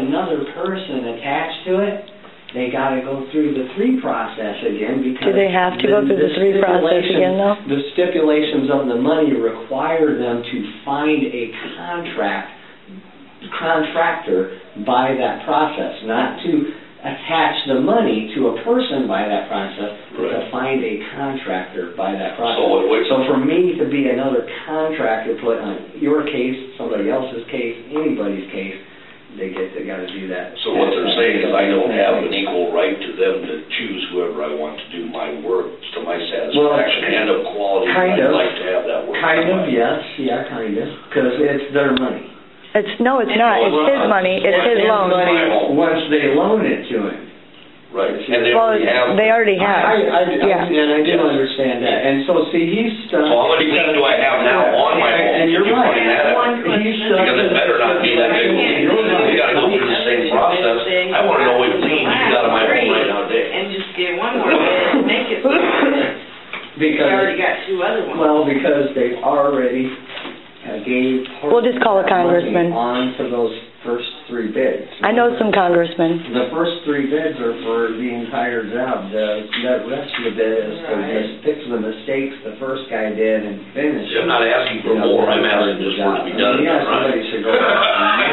another person attached to it, they got to go through the 3 process again because... Do they have to go through the 3 process again, though? The stipulations of the money require them to find a contractor by that process, not to attach the money to a person by that process, but to find a contractor by that process. So for me to be another contractor put on your case, somebody else's case, anybody's case, they got to do that. So what they're saying is I don't have an equal right to them to choose whoever I want to do my work to my satisfaction and of quality. I'd like to have that work. Kind of, yes. Yeah, kind of. Because it's their money. No, it's not. It's his money. It's his loan. Once they loan it to him. Right. And they already have. And I do understand that. And so, see, he's stuck. So how much do I have now on my home? And you're right. He's stuck. Because it better not be that big. We got to go through the same process. I want to know what clean you got on my home right now, Dick. And just get one more bid and make it. Because we already got 2 other ones. Well, because they've already gave... We'll just call a congressman. On to those first 3 bids. I know some congressmen. The first 3 bids are for the entire job. The rest of the bid is to just fix the mistakes the first guy did and finish. I'm not asking for more. I'm asking just for it to be done. Yeah, somebody should go. I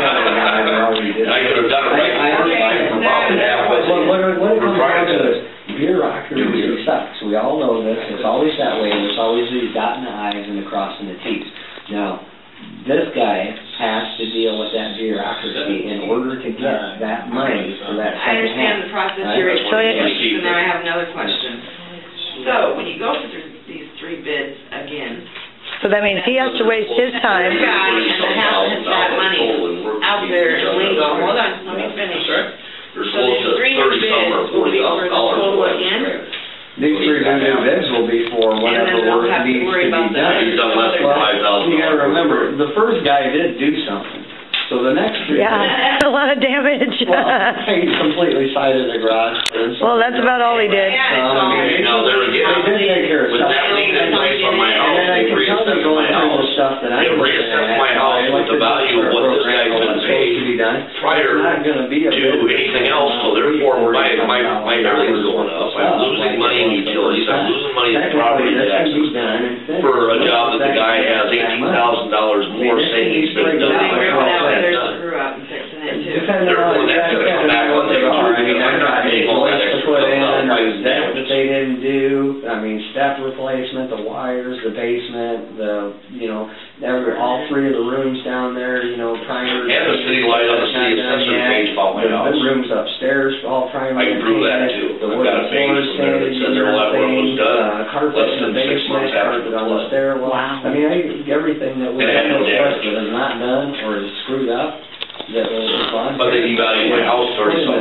could have done it right. What it comes down to is bureaucracy sucks. We all know this. It's always that way. There's always these dotting the I's and the crossing the T's. Now, this guy has to deal with that bureaucracy in order to get that money for that I understand the process you're explaining, and then I have another question. So, when you go through these 3 bids again... So that means he has to waste his time. The guy and the house has that money out there illegal. Hold on, let me finish. So these 3 bids will be for the total again? These 3 new bids will be for whatever work needs to be done. He's done less than $5,000. You got to remember, the first guy did do something. So the next 3 bids, a lot of damage. Well, he completely sided the garage. Well, that's about all he did. Now, there again, they did take care of with stuff. that lien in place on my house, And I can tell you going through the stuff that I'm looking at, my house with the value of what this guy's been paid prior to anything else, so therefore my everything's going up. I'm losing money in utilities. I'm losing money in property taxes for a job that the guy has $18,000 more saying he's been done. Screw up and fixing it too. Therefore, that's going to come back on them. I'm not paying all that extra that they didn't do. I mean, step replacement, the wires, the basement, all 3 of the rooms down there, primers. And the city light on the city accessory page about my house. The rooms upstairs, all primers. I can prove that too. I've got a page from there that says their lab work was done. Carpet in the basement, carpet on the stairwell. Wow. I mean, everything that we have is not done or is screwed up. But they devalued my house $30,000.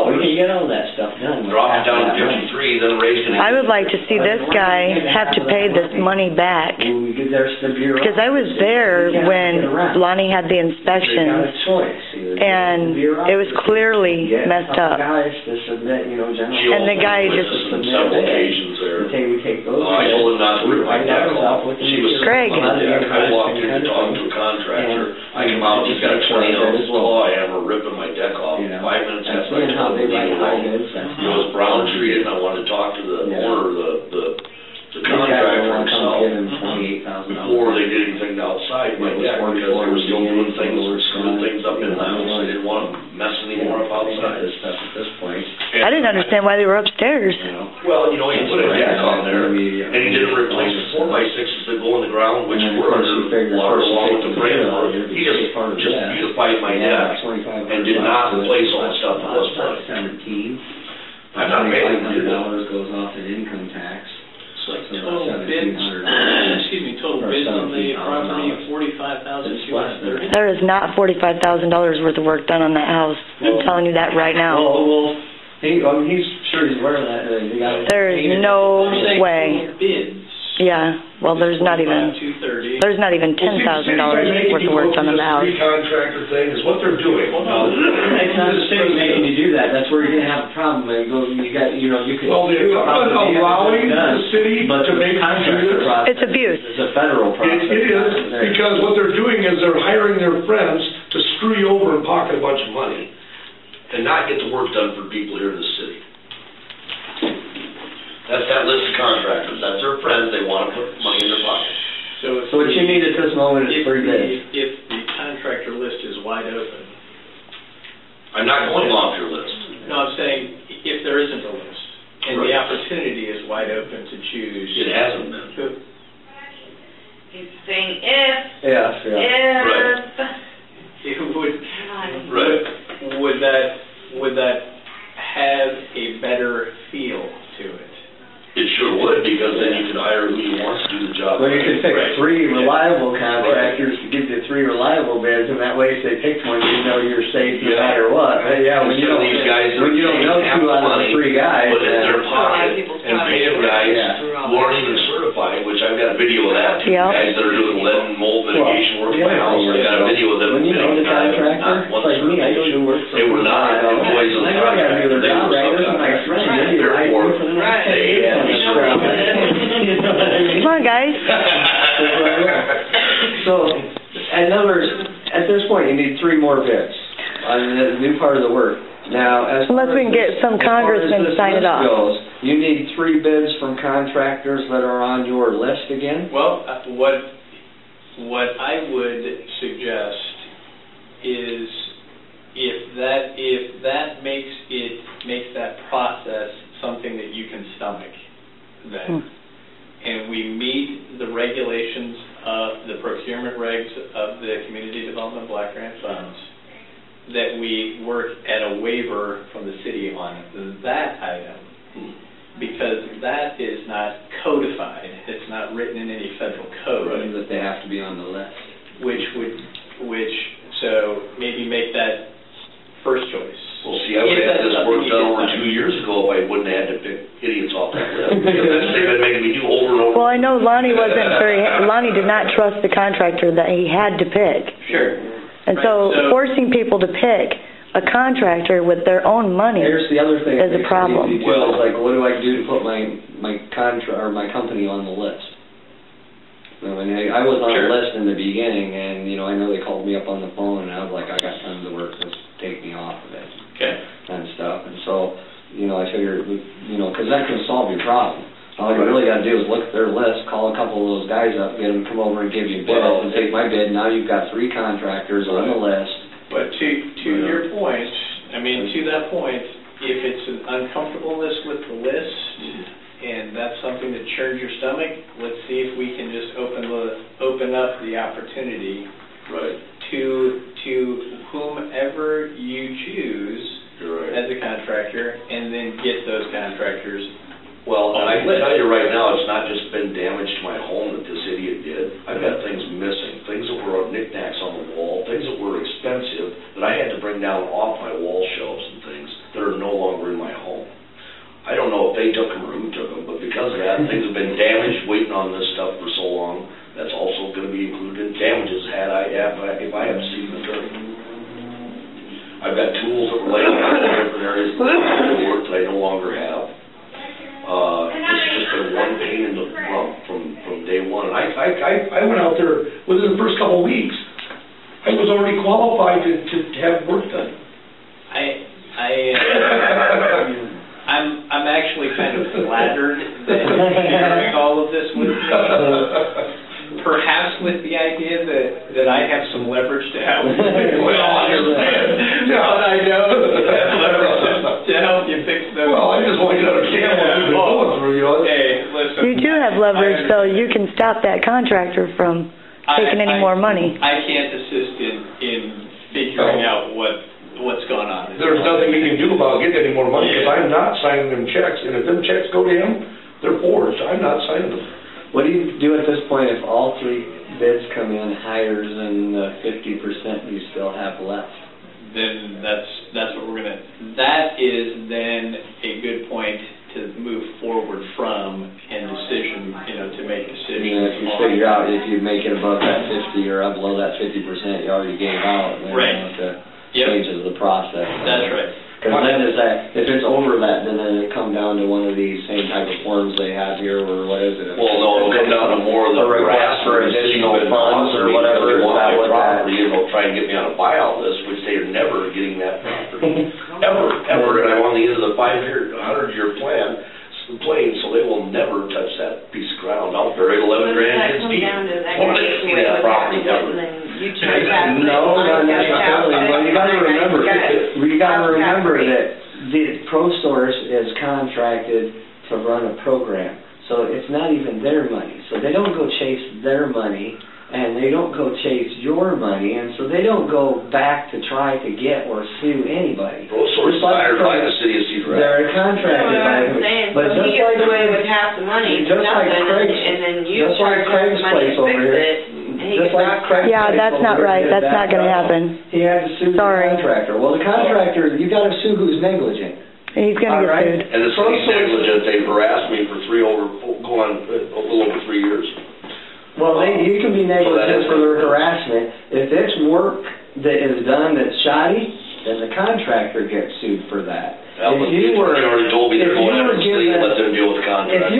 We can get all that stuff done. Drop it down to 53, then raise it. I would like to see this guy have to pay this money back. Because I was there when Lonnie had the inspection, and it was clearly messed up. And the guy just... Several occasions there. I told him not to rip my deck off. Craig. I walked in to talk to a contractor. I came out, he's got a 20-ounce claw hammer ripping my deck off. 5 minutes after I told him it was brown treated, and I wanted to talk to the owner, the contractor himself, before they did anything outside my deck, because they were still doing things, screwing things up in the house. I didn't want to mess anymore up outside. I didn't understand why they were upstairs. Well, he put a deck on there, and he didn't replace the 4x6s that go in the ground, which were water along with the framework. He just beautified my deck and did not replace all the stuff that was put. I'm not paying him to do that. Goes off in income tax. Total bids on the property of $45,230. There is not $45,000 worth of work done on that house. I'm telling you that right now. Well, he's sure he's aware of that. There is no way. Bids. Yeah, well, there's not even $10,000 worth of work done on the house. Contractor thing is what they're doing. It's not the city making you do that. That's where you're going to have a problem. You could. Well, they're allowing the city to make contractor process. It's abuse. It's a federal process. It is, because what they're doing is they're hiring their friends to screw you over and pocket a bunch of money. and not get the work done for people here in the city. That's that list of contractors. That's their friends. They want to put money in their pocket. So what you need at this moment is 3 bids. If the contractor list is wide open. I'm not going off your list. No, I'm saying if there isn't a list, and the opportunity is wide open to choose. It hasn't been. He's saying if. Yes, yeah. If. Right. It would. Right. Would that have a better feel to it? It sure would, because then you could hire who you want to do the job. Well, you could pick 3 reliable contractors to give you 3 reliable bids, and that way if they picked one, you know you're safe no matter what. But yeah, when you don't, these guys when you don't know 2 out of the 3 guys, put it in their pocket and pay them guys who aren't even certified, which I've got a video of that too. Guys that are doing lead and mold mitigation work in my house. I got a video of them. When you know the contractor, like me, I go to work for they were not employees of the contractor. They were subcontractors. Therefore, they Come on, guys. So, in other words, at this point, you need 3 more bids on the new part of the work. Now, unless we can get some congressmen to sign it off. You need 3 bids from contractors that are on your list again? Well, what I would suggest is if that makes that process something that you can stomach, then, and we meet the regulations of the procurement regs of the Community Development Block Grant Funds, that we work at a waiver from the city on that item, because that is not codified. It's not written in any federal code. Right, that they have to be on the list. So maybe make that first choice. Well, see, I would have had this work done over 2 years ago if I wouldn't have had to pick idiots off that list. Because that's they've been making me do over and over. Well, I know Lonnie Lonnie did not trust the contractor that he had to pick. Sure. And so forcing people to pick a contractor with their own money is a problem. Well, like, what do I do to put my company on the list? I mean, I was on the list in the beginning, and I know they called me up on the phone, and I was like, I got tons of work, just take me off of it, and stuff. And so, I figured, because that can solve your problem. All you really got to do is look at their list, call a couple of those guys up, get them to come over and give you a bid, and take my bid. Now you've got 3 contractors on the list. But to your point, to that point, if it's an uncomfortableness with the list, and that's something that churns your stomach, let's see if we can just open up the opportunity to whomever you choose as a contractor, and then get those contractors. Well, I can tell you right now, it's not just been damage to my home that this idiot did. I've got things missing, things that were knickknacks on the wall, things that were expensive that I had to bring down off my wall shelves and things that are no longer in my home. I don't know if they took them or who took them, but because of that, things have been damaged waiting on this stuff for so long. That's also going to be included in damages if I have to see an attorney. I've got tools that were laying out in different areas of the work that I no longer have. It's just been one pain in the rump from day one. And I went out there within the first couple of weeks. I was already qualified to have work done. I'm actually kind of flattered that you're sharing all of this with me. Perhaps with the idea that I have some leverage to help. Well, I understand. But I know that leverage to help you fix those. Well, I just want you to understand what you've been going through. Hey, listen. You do have leverage, so you can stop that contractor from taking any more money. I can't assist in figuring out what's going on. There's nothing we can do about getting any more money, because I'm not signing them checks, and if them checks go to him, they're forged. I'm not signing them. What do you do at this point if all 3 bids come in higher than the 50% you still have left? Then that's what we're gonna. That is then a good point to move forward from and decision, to make decisions. If you figure out if you make it above that 50 or below that 50%, you already gave out. Stages of the process. That's right. Because then if it's over that, then it'll come down to one of these same type of forms they have here, or what is it? Well, no, it'll come down to more of the request for additional funds or whatever. They want my property, and they'll try and get me on a buyout list, which they are never getting that property. ever, and I'm on the end of the 100-year plan, so they will never touch that piece of ground out there. 11 grandkids deep. Won't see that property ever. No, not necessarily. Well, you got to remember that the ProSource is contracted to run a program, so it's not even their money. So they don't go chase their money, and they don't go chase your money, and so they don't go back to try to get or sue anybody. ProSource is hired by the city of Cedar Rapids. They're contracted by them. But so he gets away with half the money, just like Craig's, and then you charge half the money to fix it. Yeah, that's not right. That's not going to happen. He had to sue the contractor. Well, the contractor, you got to sue who's negligent. He's going to get sued. And the city's negligent. They've harassed me for a little over 3 years. Well, you can be negligent for their harassment. If it's work that is done that's shoddy, then the contractor gets sued for that. If you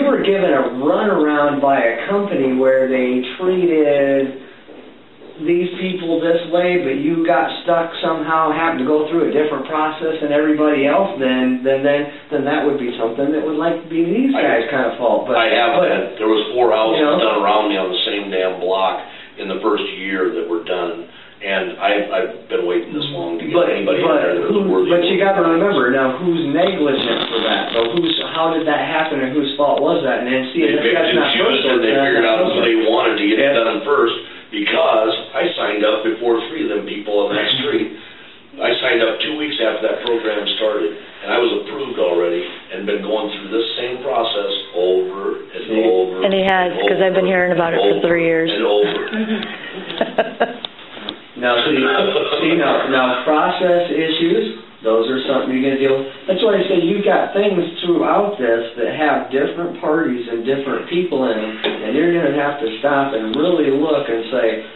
were given a runaround by a company where they treated these people this way, but you got stuck somehow, having to go through a different process than everybody else, then that would be something that would like to be these guys' kind of fault. But there was 4 houses done around me on the same damn block in the first year that were done, and I've been waiting this long to get anybody in there that was worthy. But you got to remember now, who's negligent for that? So how did that happen, and whose fault was that? And then see if that's not ProSource. They figured out who they wanted to get it done first. Because I signed up before 3 of them people on that street. I signed up 2 weeks after that program started, and I was approved already and been going through this same process over and over. And he has, because I've been hearing about it for 3 years. And over. Now process issues, those are something you're going to deal with. That's why I say you've got things throughout this that have different parties and different people in them, and you're going to have to stop and really look and say,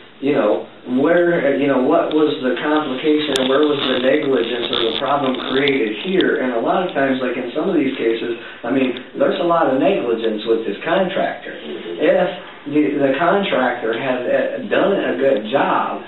what was the complication, where was the negligence or the problem created here? And a lot of times, like in some of these cases, there's a lot of negligence with this contractor. If the contractor had done a good job,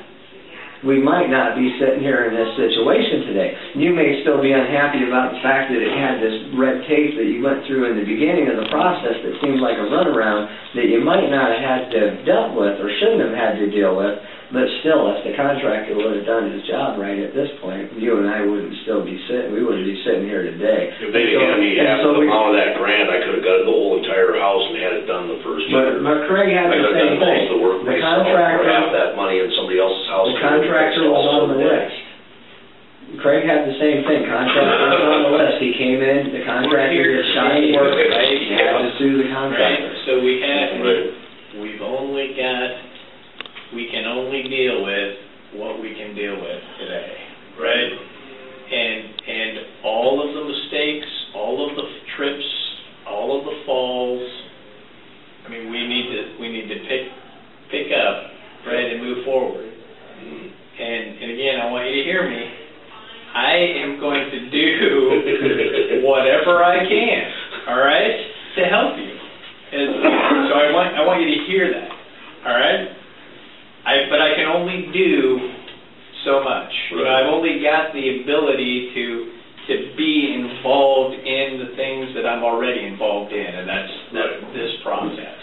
we might not be sitting here in this situation today. You may still be unhappy about the fact that it had this red tape that you went through in the beginning of the process that seemed like a runaround that you might not have had to have dealt with or shouldn't have had to deal with. But still, if the contractor would have done his job right at this point, you and I wouldn't still be sitting. We wouldn't be sitting here today. If they'd given me half the amount of that grant, I could have got the whole entire house and had it done the first year. But Craig had the same thing. The contractor half that money in somebody else's house. The contractor was on the list. Craig had the same thing. Contractor was on the list. He came in. The contractor did shoddy work. He had to sue the contractor. So we can only deal with what we can deal with today, right? And all of the mistakes, all of the trips, all of the falls. We need to pick up, right, and move forward. And again, I want you to hear me. I am going to do whatever I can, all right, to help you. So I want you to hear that, all right? But I can only do so much. Right. I've only got the ability to be involved in the things that I'm already involved in, and that's this process.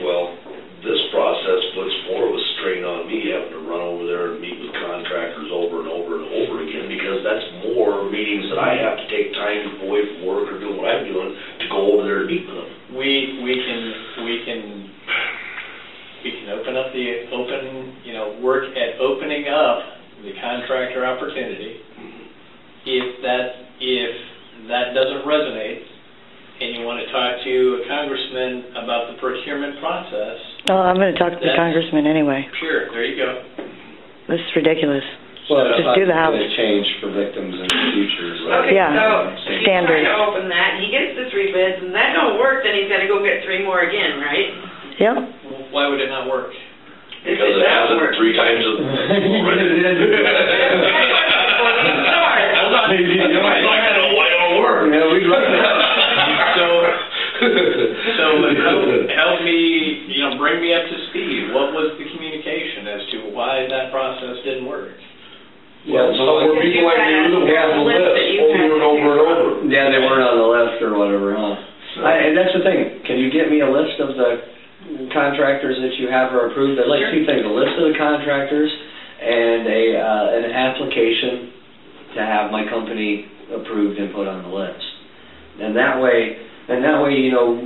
Well, this process puts more of a strain on me having to run over there and meet with contractors over and over and over again, because that's more meetings that I have to take time away from work or doing what I'm doing to go over there and meet with them. We can work at opening up the contractor opportunity. If that doesn't resonate, and you want to talk to a congressman about the procurement process. Oh, I'm going to talk to the congressman anyway. Sure, there you go. This is ridiculous. Well, just do the house. Change for victims in the future. So. Okay, yeah, so standard. He's trying to open that, he gets the 3 bids, and that don't work, then he's got to go get 3 more again, right? Yep. Why would it not work? Because it hasn't 3 times already. Hold on. Why don't it work? So help me, bring me up to speed. What was the communication as to why that process didn't work? Well, so were people like you that have the list Yeah, they weren't on the list or whatever, huh? So. And that's the thing. Can you get me a list of the contractors that you have are approved? I'd like two things: a list of the contractors and an application to have my company approved and put on the list. And that way, you know,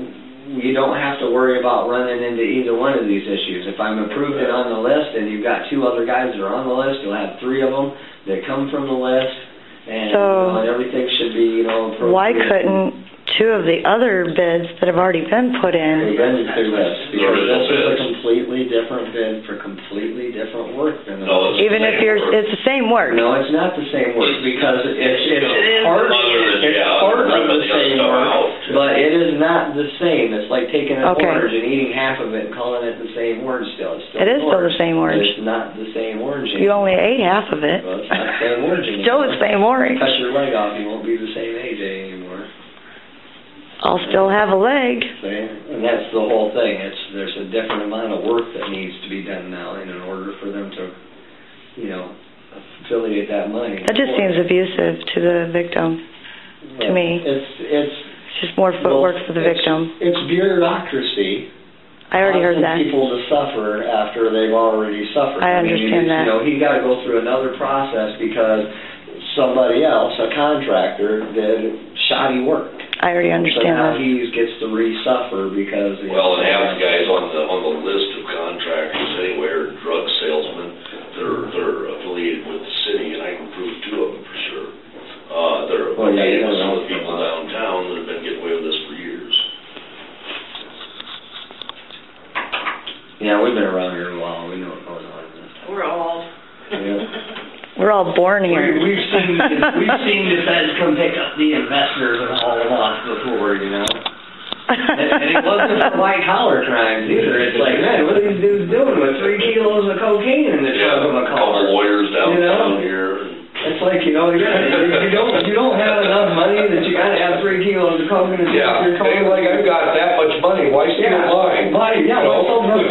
you don't have to worry about running into either one of these issues. If I'm approved and on the list, and you've got two other guys that are on the list, you'll have three of them that come from the list, and, so, you know, and everything should be, you know, appropriate. Why couldn't two of the other bids that have already been put in? They've been through this, because this is a completely different bid for completely different work than even if it's the same work. No, it's not the same work, because it's part of the same work, but it is not the same. It's like taking an orange and eating half of it and calling it the same orange still. It's still it is still the same orange. It's not the same orange anymore. You only ate half of it. Well, it's not the same orange anymore. Still the same orange. Cut your leg off, you won't be the same AJ anymore. I'll still have a leg. And that's the whole thing. There's a different amount of work that needs to be done now in order for them to, you know, affiliate that money. That just seems abusive to the victim, to me. It's just more footwork for the victim. It's bureaucracy. I already heard that. People to suffer after they've already suffered. I understand that. You know, he got to go through another process because somebody else, a contractor, did shoddy work. I already understand that. So now that. he gets to re-suffer because... Well, and half the guys on the list of contractors anyway are drug salesmen. They're affiliated with the city, and I can prove two of them for sure. They're affiliated with some of the people downtown that have been getting away with this for years. Yeah, we've been around here a while. We know what goes on. We're all... Yeah. We're all born here. We've seen the feds come pick up the investors and all of us before, you know. And it wasn't for white-collar crimes either. It's like, man, what are these dudes doing with 3 kilos of cocaine in the trunk of a car? A couple lawyers downtown here. It's like, you know, you don't have enough money that you got to have 3 kilos of cocaine in your car. Yeah, like I've got that much money. Why steal mine? Yeah, what's so much?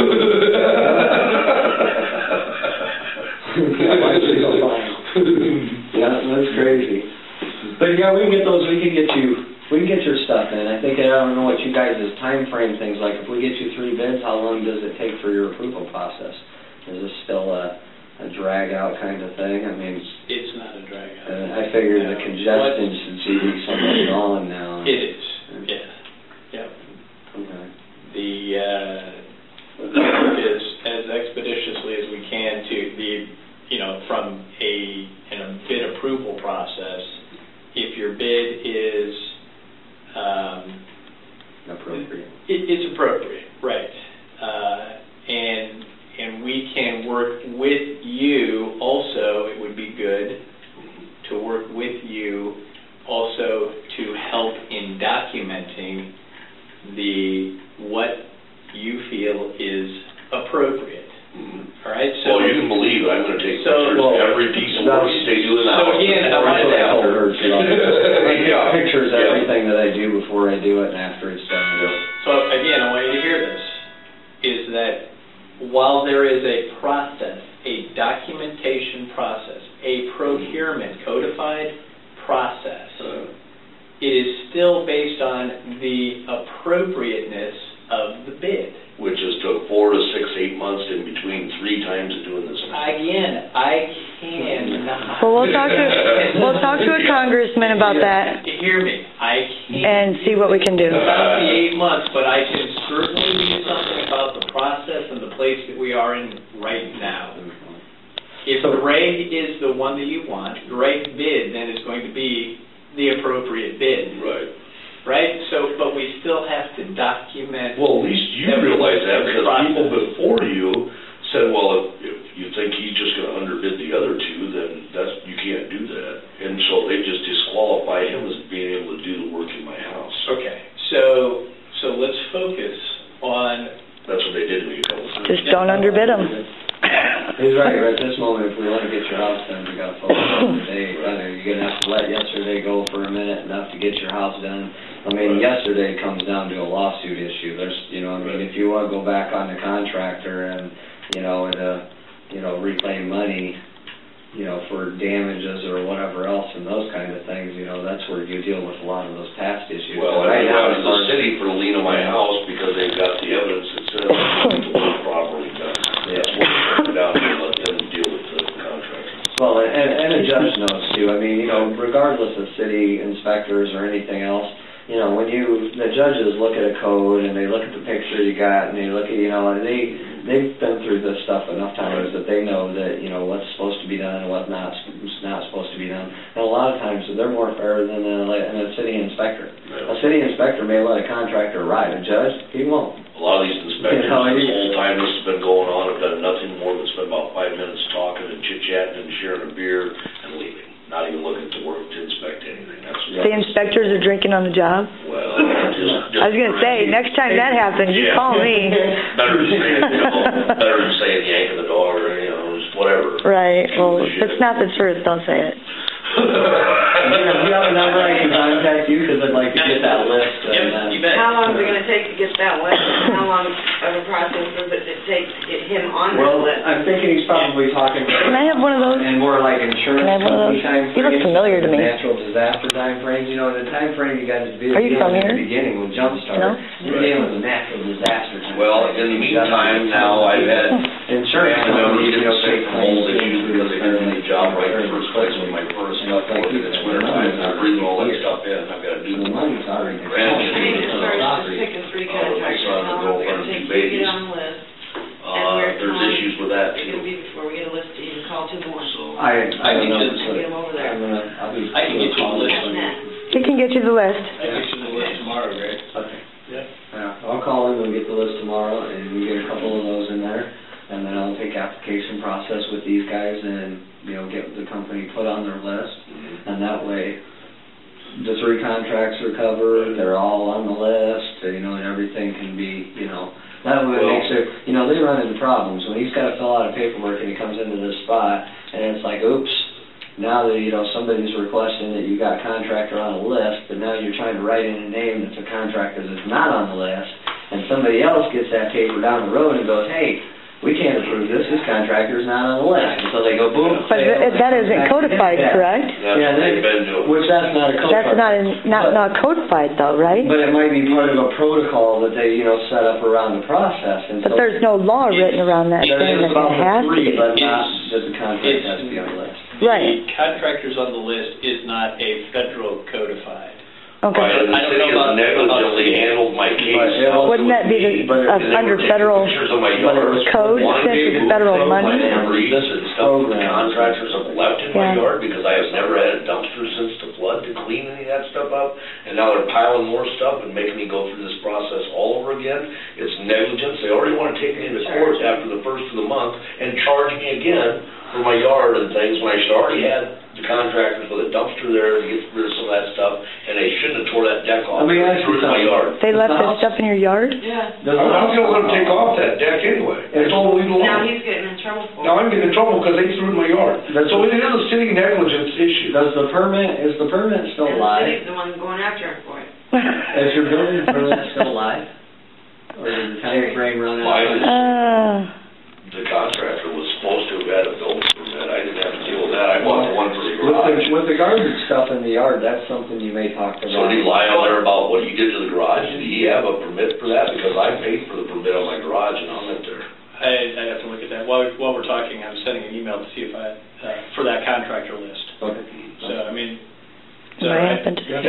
Yeah, that's crazy. But yeah, we can get those. We can get your stuff in. I think I don't know what you guys' time frame things like. If we get you 3 bids, how long does it take for your approval process? Is this still a drag out kind of thing? I mean, it's not a drag out. I figured the congestion should be somewhat gone now. It is. Yeah. Yep. Okay. The work is as expeditiously as we can to be. You know, from a bid approval process, if your bid is appropriate, it's appropriate, right? And we can work with you. Also, it would be good to work with you also to help in documenting what you feel is appropriate. All right. So you can believe I'm going to take pictures of every piece of work they do in the house. So again, I take pictures of everything that I do before I do it and after it's done. So again, I want you to hear this: is that while there is a process, a documentation process, a procurement codified process, it is still based on the appropriateness of the bid. Which has took 4 to 6, 8 months in between 3 times of doing this. Again, I cannot. Well, we'll talk to a congressman about that. Hear me. I can't. And see what we can do. About the 8 months, but I can certainly do something about the process and the place that we are in right now. If Greg is the one that you want, Greg's bid then is going to be the appropriate bid. Right. Right? So, but we still have to document. Well, at least you realize that because people before you said, well, if you think he's just going to underbid the other two, then you can't do that. And so they just disqualified him as being able to do the work in my house. Okay. So let's focus on. That's what they did to me a couple times. Just don't underbid him. He's right. Right at this moment, if we want to get your house done, we got to focus on today. You're going to have to let yesterday go for a minute enough to get your house done. I mean, yesterday comes down to a lawsuit issue. There's, if you want to go back on the contractor and, reclaim money, for damages or whatever else and those kind of things, that's where you deal with a lot of those past issues. Well, I went to the city for the lien on my house because they've got the evidence that says it was properly done. That's what we put down and let them deal with the contractor. Well, and a judge knows too. I mean, regardless of city inspectors or anything else, when the judges look at a code and they look at the picture you got and they look at, and they've been through this stuff enough times that they know that, what's supposed to be done and what's not supposed to be done. And a lot of times they're more fair than a city inspector. A city inspector may let a contractor ride. A judge, he won't. A lot of these inspectors, this whole time this has been going on, have done nothing more than spend about 5 minutes talking and chit-chatting and sharing a beer and leaving. Not even looking to work to inspect anything. The inspectors are drinking on the job? Well, just I was going to say, next time that happens, you call me. Better than saying yanking the dog or, just whatever. Right. Well, if it's not the truth, don't say it. Do you have a number I can contact you? Because I'd like to get that list. You bet. How long is it going to take to get that list? How long of a process does it take to get him on that list? I'm thinking he's probably talking. Can I have one of those? And more like insurance company time frames. You look familiar to me. Natural disaster time frames. The time frame you guys do Are you from here? at the beginning with Jumpstart. No? You're dealing with a natural disaster time. Well, in the meantime, now I've had insurance members get sick from mold issues because they didn't do the job right in the first place with my first stuff. It's winter time and I'm breathing all that stuff in. I've got to do the money's already picking 3 contractors. How long is it going to take to get on the list? There's issues with that too. It's going to be before we get a list to even call 2 more. So I can get them over there. I can get you the list. He can get you the list. I can get you the list tomorrow, Greg. Okay. Yeah. I'll call him and get the list tomorrow, and we get a couple of those in there, and then I'll take application process with these guys and get the company put on their list, and that way the 3 contracts are covered. They're all on the list, and everything can be that way it makes it they run into problems when he's got to fill out a paperwork and he comes into this spot and it's like, oops. Now that, somebody's requesting that you got a contractor on the list, but now you're trying to write in a name that's a contractor that's not on the list, and somebody else gets that paper down the road and goes, hey, we can't approve this contractor's not on the list. And so they go, boom. But that isn't codified, correct? Yeah, they've been doing. Which that's not a codified. That's not codified, though, right? But it might be part of a protocol that they, set up around the process. And but there's no law written around that saying that it has to be. But not that the contractor has to be on the list. Right. The contractors on the list is not a federal codified. Okay. Right, and the city has negligently handled my case. Wouldn't that be under federal code since it's federal money? Contractors have left in my yard because I have never had a dumpster since the flood to clean any of that stuff up, and now they're piling more stuff and making me go through this process all over again. It's negligence. They already want to take me into court after the first of the month and charge me again for my yard and things when I should already had the contractors with a dumpster there to get rid of some of that stuff, and they shouldn't have tore that deck off. Threw it in my yard. They left that stuff in your yard? Yeah. I'm still going to take off that deck anyway. It's all legal. Now he's getting in trouble for it. Now I'm getting in trouble because they threw it in my yard. So it is a city negligence issue. Is the permit still live? The city's the one going after him for it. Is your building permit still live? Or did the time frame run out? The contractor was supposed to have had a building permit. I didn't have to deal with that. I bought the one for the garage. With the garbage stuff in the yard, that's something you may talk to. So did he lie on there about what he did to the garage? Did he have a permit for that? Because I paid for the permit on my garage and I'm in there. I'd have to look at that. While we're talking, I'm sending an email to see if for that contractor list. Okay. So, I mean... What happened to the